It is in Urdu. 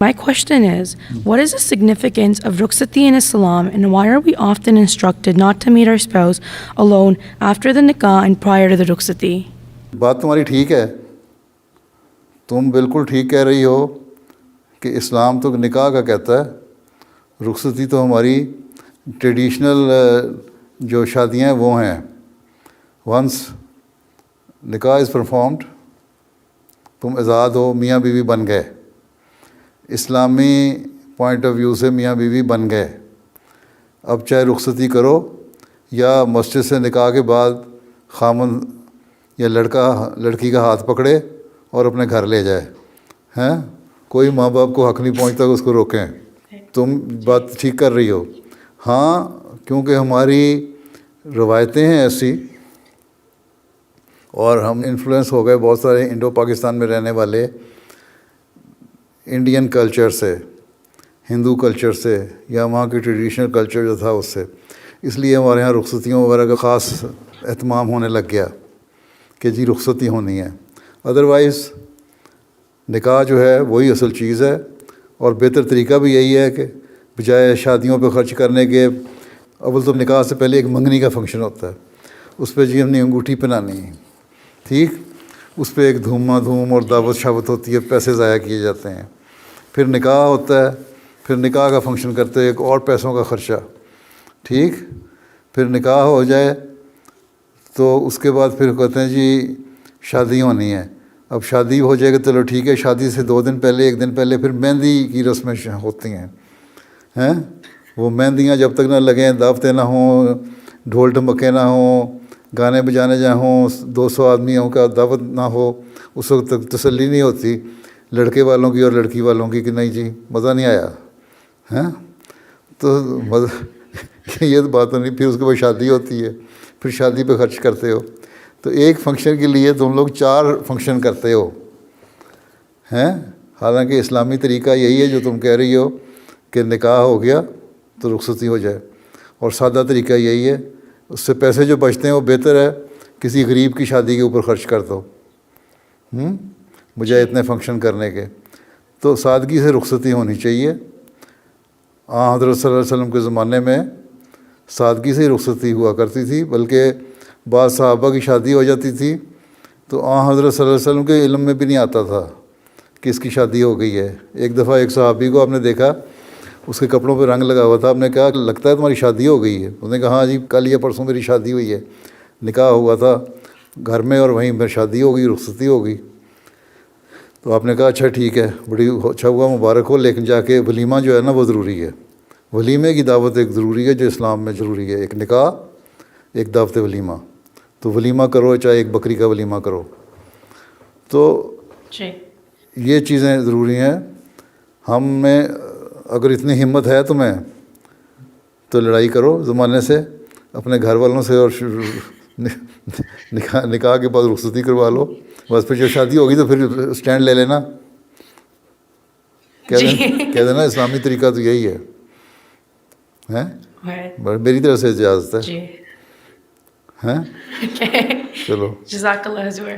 My question is, what is the significance of rukhsati in Islam, and why are we often instructed not to meet our spouse alone after the nikah and prior to the rukhsati? بات تمہاری ٹھیک ہے، تم بالکل ٹھیک کہہ رہی ہو کہ اسلام تو نکاح کا کہتا ہے، رخصتی تو ہماری ٹریڈیشنل جو شادیاں ہیں وہ ہیں. ونس نکاح از پرفارمڈ، تم آزاد ہو، میاں بیوی بن گئے، اسلامی پوائنٹ آف ویو سے میاں بیوی بن گئے. اب چاہے رخصتی کرو یا مسجد سے نکاح کے بعد خامن یا لڑکی کا ہاتھ پکڑے اور اپنے گھر لے جائے، ہیں کوئی ماں باپ کو حق نہیں پہنچتا کہ اس کو روکیں. تم بات ٹھیک کر رہی ہو. ہاں کیونکہ ہماری روایتیں ہیں ایسی، اور ہم انفلوئنس ہو گئے بہت سارے انڈو پاکستان میں رہنے والے انڈین کلچر سے، ہندو کلچر سے، یا وہاں کی ٹریڈیشنل کلچر جو تھا اس سے، اس لیے ہمارے یہاں رخصتیوں وغیرہ کا خاص اہتمام ہونے لگ گیا کہ جی رخصتی ہونی ہے. ادروائز نکاح جو ہے وہی اصل چیز ہے، اور بہتر طریقہ بھی یہی ہے کہ بجائے شادیوں پہ خرچ کرنے کے، اول تو نکاح سے پہلے ایک منگنی کا فنکشن ہوتا ہے، اس پہ جی ہم نے انگوٹھی پہنانی ہے، ٹھیک، اس پہ ایک دھوم اور دعوت شاوت ہوتی ہے، پیسے ضائع کیے جاتے ہیں. پھر نکاح ہوتا ہے، پھر نکاح کا فنکشن کرتے ہیں، ایک اور پیسوں کا خرچہ، ٹھیک. پھر نکاح ہو جائے تو اس کے بعد پھر کہتے ہیں جی شادی ہونی ہے. اب شادی ہو جائے گا چلو ٹھیک ہے، شادی سے 2 دن پہلے 1 دن پہلے پھر مہندی کی رسمیں ہوتی ہیں. وہ مہندیاں جب تک نہ لگیں، دعوتیں نہ ہوں، ڈھول ڈھمکے نہ ہوں، گانے بجانے جہاں ہوں، 200 آدمیوں کا دعوت نہ ہو، اس وقت تک تسلی نہیں ہوتی لڑکے والوں کی اور لڑکی والوں کی کہ نہیں جی مزہ نہیں آیا. تو مزہ یہ بات نہیں. پھر اس کے بعد شادی ہوتی ہے، پھر شادی پہ خرچ کرتے ہو. تو ایک فنکشن کے لیے تم لوگ 4 فنکشن کرتے ہو، حالانکہ اسلامی طریقہ یہی ہے جو تم کہہ رہی ہو کہ نکاح ہو گیا تو رخصتی ہو جائے، اور سادہ طریقہ یہی ہے. اس سے پیسے جو بچتے ہیں وہ بہتر ہے کسی غریب کی شادی کے اوپر خرچ کر دو بجائے اتنے فنکشن کرنے کے. تو سادگی سے رخصتی ہونی چاہیے. حضرت صلی اللہ علیہ وسلم کے زمانے میں سادگی سے ہی رخصتی ہوا کرتی تھی، بلکہ بعض صحابہ کی شادی ہو جاتی تھی تو حضرت صلی اللہ علیہ وسلم کے علم میں بھی نہیں آتا تھا کہ اس کی شادی ہو گئی ہے. ایک دفعہ ایک صحابی کو آپ نے دیکھا اس کے کپڑوں پہ رنگ لگا ہوا تھا، آپ نے کہا لگتا ہے تمہاری شادی ہو گئی ہے. انہوں نے کہا ہاں جی کل یا پرسوں میری شادی ہوئی ہے، نکاح ہوا تھا گھر میں اور وہیں پر شادی ہو گئی، رخصتی ہو گئی. تو آپ نے کہا اچھا ٹھیک ہے، بڑی اچھا ہوا، مبارک ہو، لیکن جا کے ولیمہ جو ہے نا وہ ضروری ہے. ولیمے کی دعوت ایک ضروری ہے جو اسلام میں ضروری ہے، ایک نکاح ایک دعوت ولیمہ. تو ولیمہ کرو چاہے ایک بکری کا ولیمہ کرو. تو یہ چیزیں ضروری ہیں. ہم میں اگر اتنی ہمت ہے تمہیں تو لڑائی کرو زمانے سے، اپنے گھر والوں سے، اور نکاح کے بعد رخصتی کروا لو. بس پھر جب شادی ہوگی تو پھر اسٹینڈ لے لینا، کہہ دینا اسلامی طریقہ تو یہی ہے. میری طرف سے اجازت ہے. چلو جزاک اللہ.